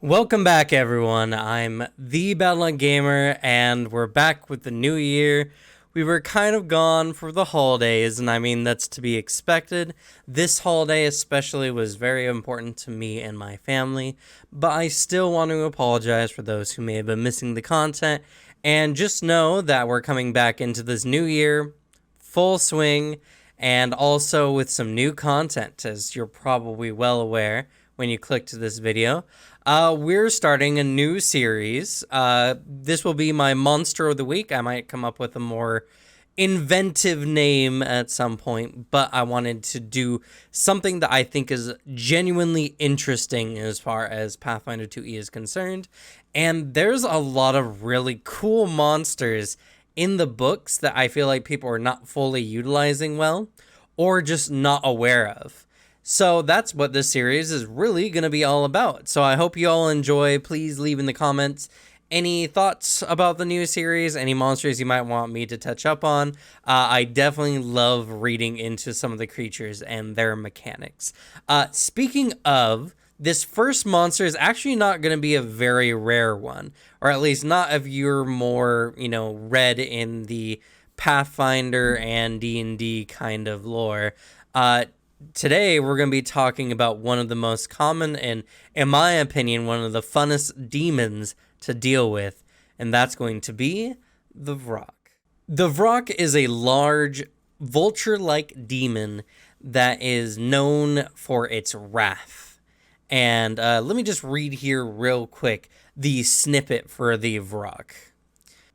Welcome back, everyone. I'm the Battleline Gamer, and we're back with the new year. We were kind of gone for the holidays, and I mean, that's to be expected. This holiday especially was very important to me and my family, but I still want to apologize for those who may have been missing the content, and just know that we're coming back into this new year, full swing, and also with some new content, as you're probably well aware when you clicked to this video. We're starting a new series. This will be my Monster of the Week. I might come up with a more inventive name at some point, but I wanted to do something that I think is genuinely interesting as far as Pathfinder 2e is concerned. And there's a lot of really cool monsters in the books that I feel like people are not fully utilizing well, or just not aware of. So that's what this series is really going to be all about. So I hope you all enjoy. Please leave in the comments any thoughts about the new series, any monsters you might want me to touch up on. I definitely love reading into some of the creatures and their mechanics. Speaking of, this first monster is actually not going to be a very rare one, or at least not if you're more, read in the Pathfinder and D&D kind of lore. Today, we're going to be talking about one of the most common and, in my opinion, one of the funnest demons to deal with, and that's going to be the Vrock. The Vrock is a large, vulture-like demon that is known for its wrath. And let me just read here real quick the snippet for the Vrock.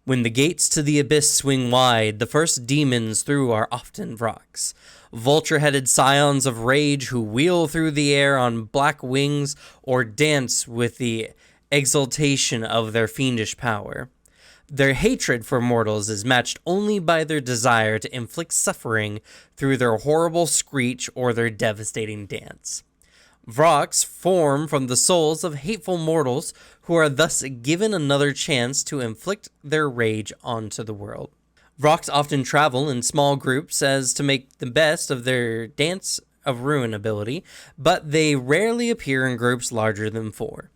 When the gates to the abyss swing wide, the first demons through are often Vrocks. Vulture-headed scions of rage who wheel through the air on black wings or dance with the exultation of their fiendish power. Their hatred for mortals is matched only by their desire to inflict suffering through their horrible screech or their devastating dance. Vrocks form from the souls of hateful mortals who are thus given another chance to inflict their rage onto the world. Vrocks often travel in small groups as to make the best of their Dance of Rune ability, but they rarely appear in groups larger than 4.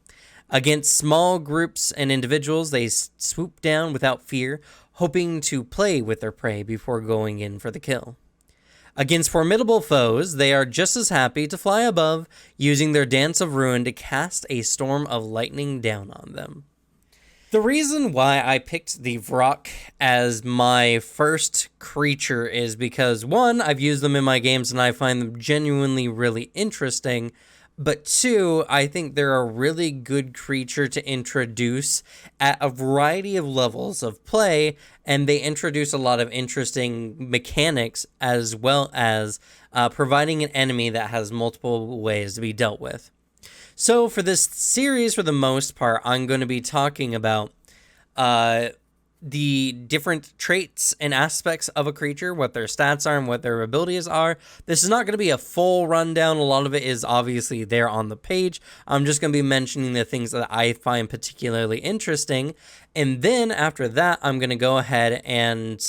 Against small groups and individuals, they swoop down without fear, hoping to play with their prey before going in for the kill. Against formidable foes, they are just as happy to fly above, using their Dance of Rune to cast a storm of lightning down on them. The reason why I picked the Vrock as my first creature is because, one, I've used them in my games and I find them genuinely really interesting, but two, I think they're a really good creature to introduce at a variety of levels of play, and they introduce a lot of interesting mechanics as well as providing an enemy that has multiple ways to be dealt with. So for this series, for the most part, I'm going to be talking about the different traits and aspects of a creature, what their stats are and what their abilities are. This is not going to be a full rundown. A lot of it is obviously there on the page. I'm just going to be mentioning the things that I find particularly interesting. And then after that, I'm going to go ahead and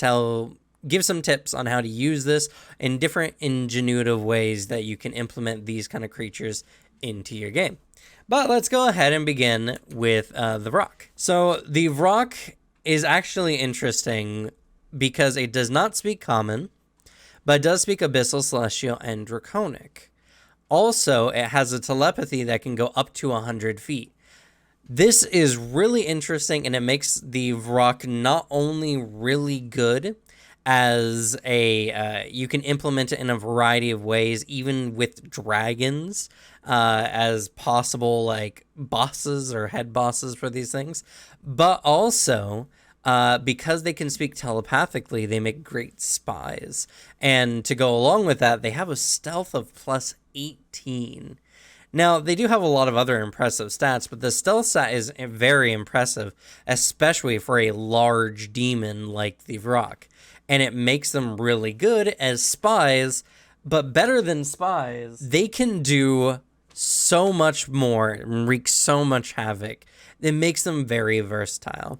give some tips on how to use this in different ingenuitive ways that you can implement these kind of creatures into your game. But let's go ahead and begin with the Vrock. So the Vrock is actually interesting because it does not speak Common, but it does speak Abyssal, Celestial, and Draconic. Also, it has a telepathy that can go up to 100 feet. This is really interesting, and it makes the Vrock not only really good as you can implement it in a variety of ways, even with dragons, as possible like bosses or head bosses for these things, but also because they can speak telepathically, they make great spies. And to go along with that, they have a stealth of plus 18. Now, they do have a lot of other impressive stats, but the stealth stat is very impressive, especially for a large demon like the Vrock. And it makes them really good as spies, but better than spies, they can do so much more and wreak so much havoc. It makes them very versatile.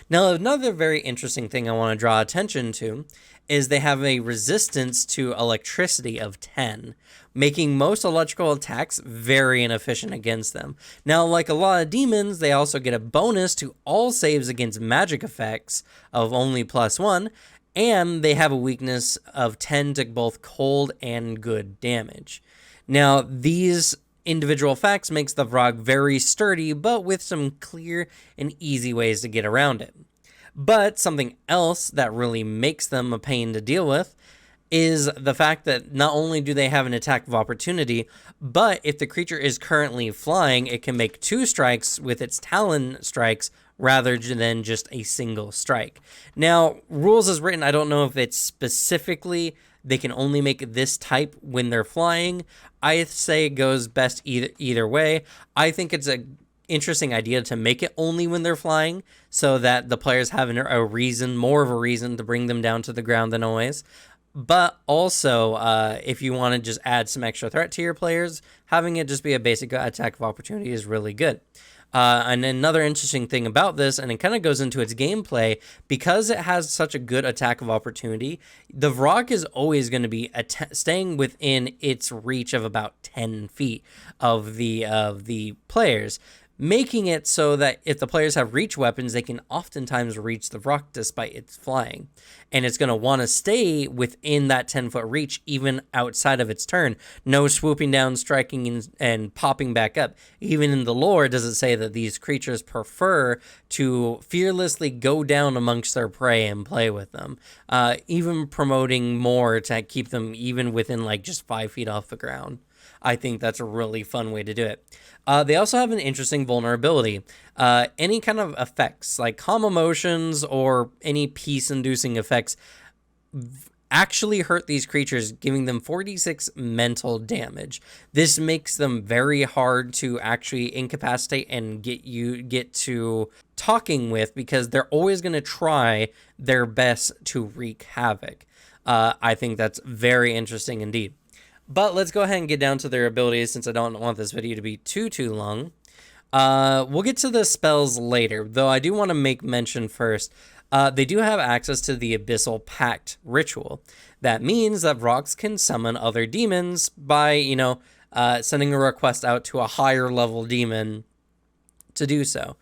Now, another very interesting thing I want to draw attention to is they have a resistance to electricity of 10, making most electrical attacks very inefficient against them. Now, like a lot of demons, they also get a bonus to all saves against magic effects of only +1, and they have a weakness of 10 to both cold and good damage. Now, these individual facts makes the Vrock very sturdy, but with some clear and easy ways to get around it. But something else that really makes them a pain to deal with is the fact that not only do they have an attack of opportunity, but if the creature is currently flying, it can make 2 strikes with its talon strikes rather than just a single strike. Now, rules as written, I don't know if it's specifically they can only make this type when they're flying. I say it goes best either way. I think it's a interesting idea to make it only when they're flying so that the players have more of a reason to bring them down to the ground than always. But also, if you want to just add some extra threat to your players, having it just be a basic attack of opportunity is really good. And another interesting thing about this, and it kind of goes into its gameplay, because it has such a good attack of opportunity, the Vrock is always going to be staying within its reach of about 10 feet of the players, making it so that if the players have reach weapons, they can oftentimes reach the Vrock despite its flying. And it's going to want to stay within that 10-foot reach even outside of its turn. No swooping down, striking, and popping back up. Even in the lore, does it say that these creatures prefer to fearlessly go down amongst their prey and play with them. Even promoting more to keep them even within like just 5 feet off the ground. I think that's a really fun way to do it. They also have an interesting vulnerability. Any kind of effects, like calm emotions or any peace-inducing effects, actually hurt these creatures, giving them 46 mental damage. This makes them very hard to actually incapacitate and get to talking with, because they're always going to try their best to wreak havoc. I think that's very interesting indeed. But let's go ahead and get down to their abilities, since I don't want this video to be too long. We'll get to the spells later, though I do want to make mention first. They do have access to the Abyssal Pact ritual. That means that Vrocks can summon other demons by, sending a request out to a higher level demon to do so.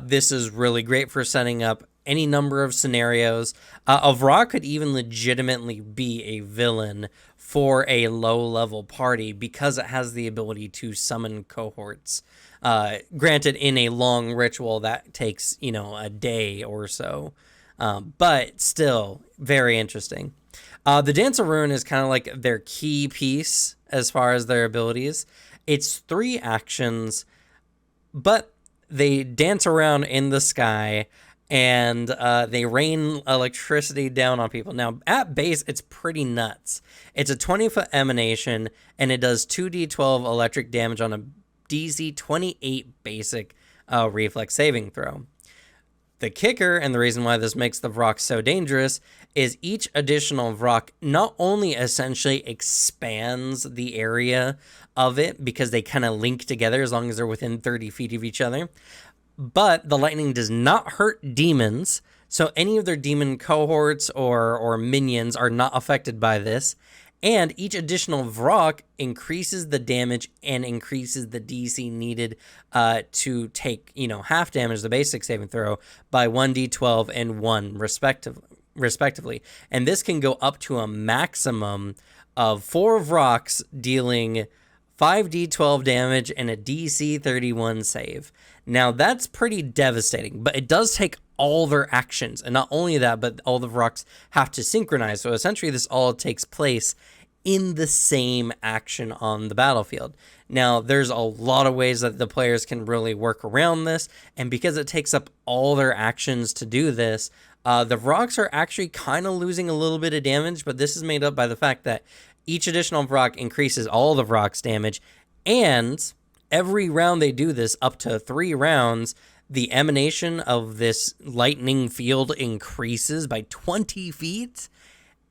This is really great for setting up any number of scenarios. A Vrock could even legitimately be a villain for a low-level party because it has the ability to summon cohorts. Granted, in a long ritual that takes, a day or so. But still, very interesting. The Dance of Rune is kind of like their key piece as far as their abilities. It's 3 actions, but they dance around in the sky, and they rain electricity down on people. Now, at base, it's pretty nuts. It's a 20-foot emanation, and it does 2d12 electric damage on a DC 28 basic reflex saving throw. The kicker, and the reason why this makes the Vrock so dangerous, is each additional Vrock not only essentially expands the area of it, because they kind of link together as long as they're within 30 feet of each other, but the lightning does not hurt demons, so any of their demon cohorts or minions are not affected by this. And each additional Vrock increases the damage and increases the DC needed to take, half damage, the basic saving throw, by 1d12 and 1 respectively. And this can go up to a maximum of 4 Vrocks dealing 5d12 damage and a DC 31 save. Now, that's pretty devastating, but it does take all their actions. And not only that, but all the Vrocks have to synchronize. So essentially, this all takes place in the same action on the battlefield. Now, there's a lot of ways that the players can really work around this. And because it takes up all their actions to do this, the Vrocks are actually kind of losing a little bit of damage. But this is made up by the fact that each additional Vrock increases all the Vrock's damage, and every round they do this, up to 3 rounds, the emanation of this lightning field increases by 20 feet,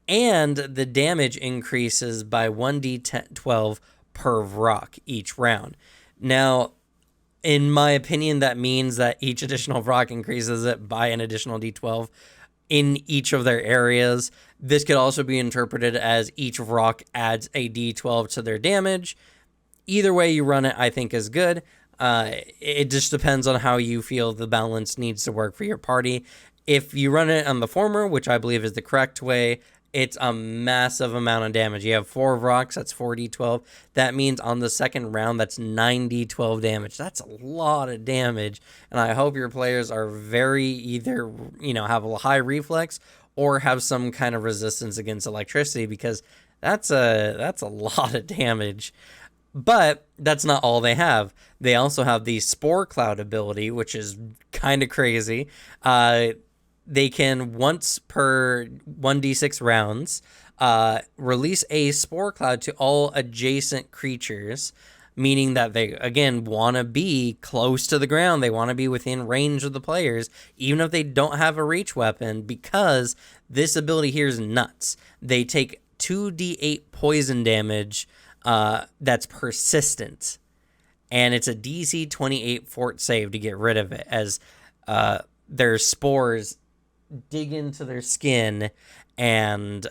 and the damage increases by 1d12 per Vrock each round. Now, In my opinion, that means that each additional Vrock increases it by an additional d12 in each of their areas. This could also be interpreted as each Vrock adds a d12 to their damage. Either way you run it, I think is good. It just depends on how you feel the balance needs to work for your party. If you run it on the former, which I believe is the correct way, it's a massive amount of damage. You have 4 Vrocks, that's 4d12. That means on the second round, that's 9d12 damage. That's a lot of damage. And I hope your players are very either, have a high reflex or have some kind of resistance against electricity, because that's a lot of damage. But that's not all they have. They also have the Spore Cloud ability, which is kind of crazy. They can, once per 1d6 rounds, release a Spore Cloud to all adjacent creatures, meaning that they, again, want to be close to the ground. They want to be within range of the players, even if they don't have a reach weapon, because this ability here is nuts. They take 2d8 poison damage that's persistent, and it's a DC 28 fort save to get rid of it, as their spores dig into their skin and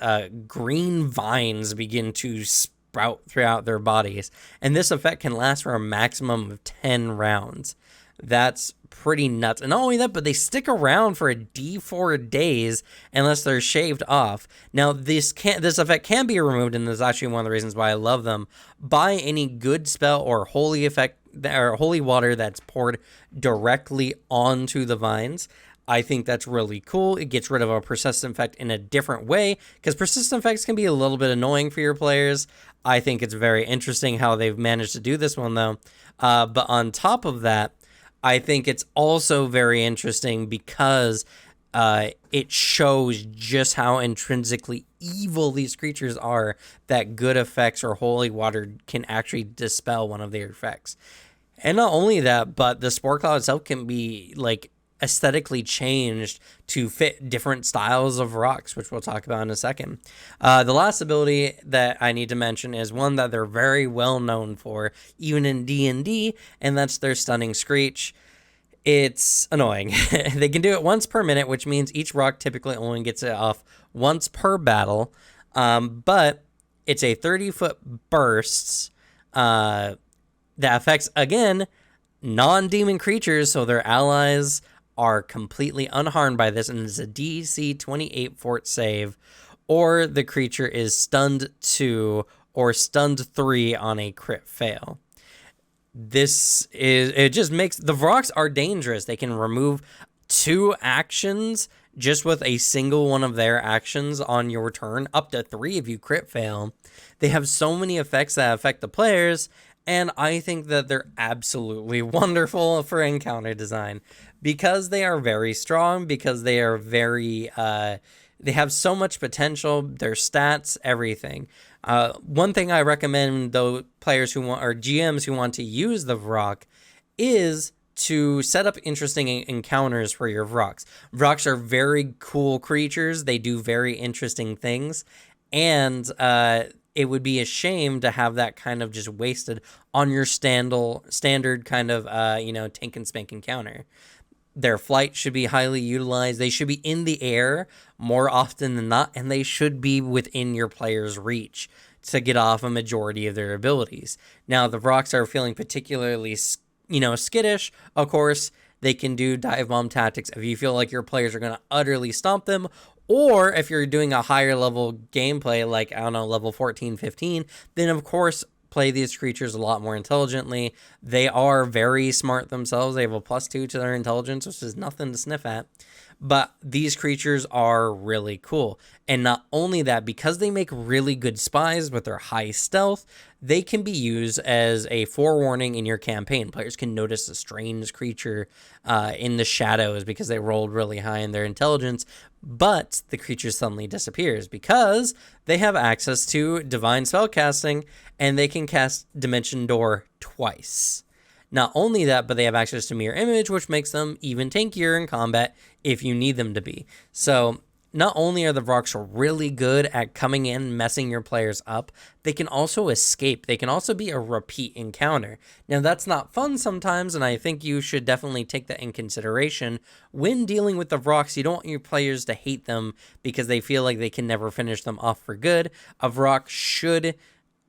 green vines begin to sprout throughout their bodies. And this effect can last for a maximum of 10 rounds. That's pretty nuts. And not only that, but they stick around for a D4 days unless they're shaved off. Now, this effect can be removed, and this is actually one of the reasons why I love them, by any good spell or holy effect or holy water that's poured directly onto the vines. I think that's really cool. It gets rid of a persistent effect in a different way, because persistent effects can be a little bit annoying for your players. I think it's very interesting how they've managed to do this one, though. But on top of that, I think it's also very interesting because it shows just how intrinsically evil these creatures are, that good effects or holy water can actually dispel one of their effects. And not only that, but the Spore Cloud itself can be aesthetically changed to fit different styles of rocks, which we'll talk about in a second. The last ability that I need to mention is one that they're very well known for, even in D&D, and that's their Stunning Screech. It's annoying. They can do it once per minute, which means each rock typically only gets it off once per battle, but it's a 30-foot burst that affects, again, non-demon creatures, so their allies are completely unharmed by this, and it's a DC 28 fort save, or the creature is stunned 2 or stunned 3 on a crit fail. It just makes the Vrocks are dangerous. They can remove 2 actions just with a single one of their actions on your turn, up to 3 if you crit fail. They have so many effects that affect the players, and I think that they're absolutely wonderful for encounter design, because they are very strong, because they are very, they have so much potential, their stats, everything. One thing I recommend, though, players who want, or GMs who want to use the Vrock, is to set up interesting encounters for your Vrocks. Vrocks are very cool creatures. They do very interesting things, and it would be a shame to have that kind of just wasted on your standard kind of, tank and spank encounter. Their flight should be highly utilized. They should be in the air more often than not, and they should be within your player's reach to get off a majority of their abilities. Now, the Vrocks are feeling particularly, skittish. Of course, they can do dive bomb tactics if you feel like your players are going to utterly stomp them, or if you're doing a higher level gameplay, like, level 14, 15, then of course, play these creatures a lot more intelligently. They are very smart themselves. They have a +2 to their intelligence, which is nothing to sniff at. But these creatures are really cool. And not only that, because they make really good spies with their high stealth, they can be used as a forewarning in your campaign. Players can notice a strange creature in the shadows because they rolled really high in their intelligence, but the creature suddenly disappears because they have access to divine spellcasting, and they can cast Dimension Door twice. Not only that, but they have access to Mirror Image, which makes them even tankier in combat if you need them to be. So not only are the Vrocks really good at coming in, messing your players up, they can also escape. They can also be a repeat encounter. Now, that's not fun sometimes, and I think you should definitely take that in consideration when dealing with the Vrocks. You don't want your players to hate them because they feel like they can never finish them off for good. A Vrock should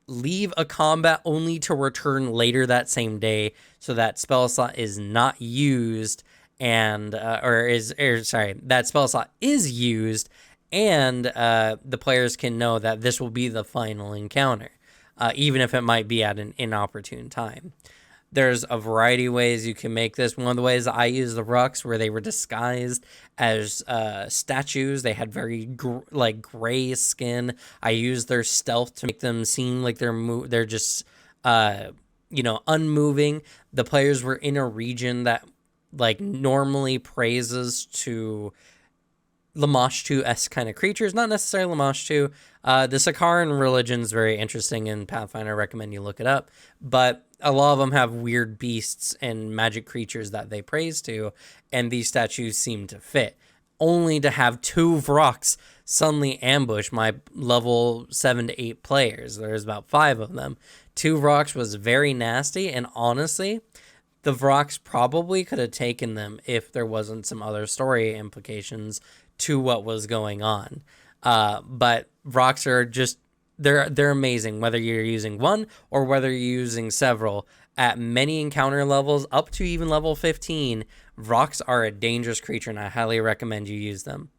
leave a combat only to return later that same day, so that spell slot is not used and that spell slot is used, and the players can know that this will be the final encounter, even if it might be at an inopportune time. There's a variety of ways you can make this. One of the ways that I use the Vrocks were they were disguised as statues. They had very gray skin. I used their stealth to make them seem like they're just unmoving. The players were in a region that normally praises to Lamashtu-esque kind of creatures, not necessarily Lamashtu. The Sakaran religion is very interesting in Pathfinder. I recommend you look it up. But a lot of them have weird beasts and magic creatures that they praise to, and these statues seem to fit. Only to have 2 Vrocks suddenly ambush my level 7 to 8 players. There's about 5 of them. 2 Vrocks was very nasty, and honestly, the Vrocks probably could have taken them if there wasn't some other story implications to what was going on. But Vrocks are just, they're amazing, whether you're using one or whether you're using several. At many encounter levels, up to even level 15, Vrocks are a dangerous creature, and I highly recommend you use them.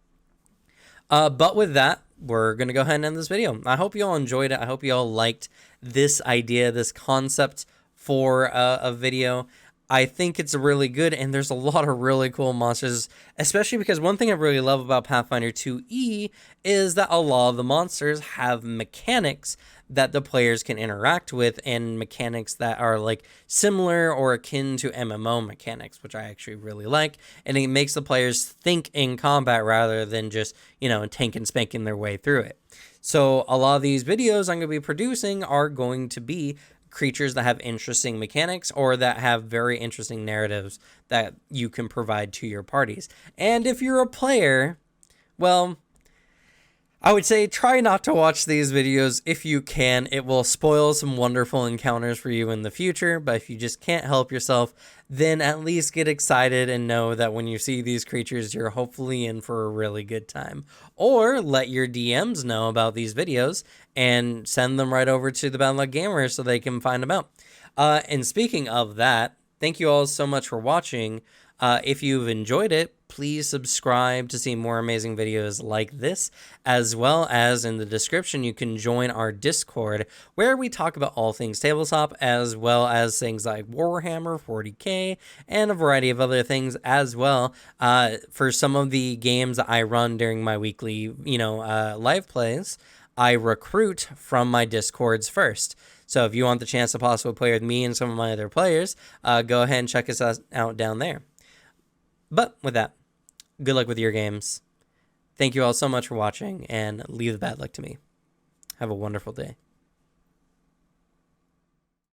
But with that, we're going to go ahead and end this video. I hope you all enjoyed it. I hope you all liked this idea, this concept for a video. I think it's really good, and there's a lot of really cool monsters, especially because one thing I really love about Pathfinder 2e is that a lot of the monsters have mechanics that the players can interact with, and mechanics that are similar or akin to MMO mechanics, which I actually really like, and it makes the players think in combat rather than just, tank and spanking their way through it. So a lot of these videos I'm going to be producing are going to be creatures that have interesting mechanics or that have very interesting narratives that you can provide to your parties. And if you're a player, well, I would say try not to watch these videos if you can. It will spoil some wonderful encounters for you in the future, but if you just can't help yourself, then at least get excited and know that when you see these creatures, you're hopefully in for a really good time. Or let your DMs know about these videos and send them right over to the Battle.net Gamer so they can find them out. And speaking of that, thank you all so much for watching. If you've enjoyed it, please subscribe to see more amazing videos like this, as well as in the description you can join our Discord where we talk about all things tabletop, as well as things like Warhammer 40k and a variety of other things as well. For some of the games that I run during my weekly live plays, I recruit from my Discords first. So if you want the chance to possibly play with me and some of my other players, go ahead and check us out down there. But with that, good luck with your games. Thank you all so much for watching, and leave the bad luck to me. Have a wonderful day.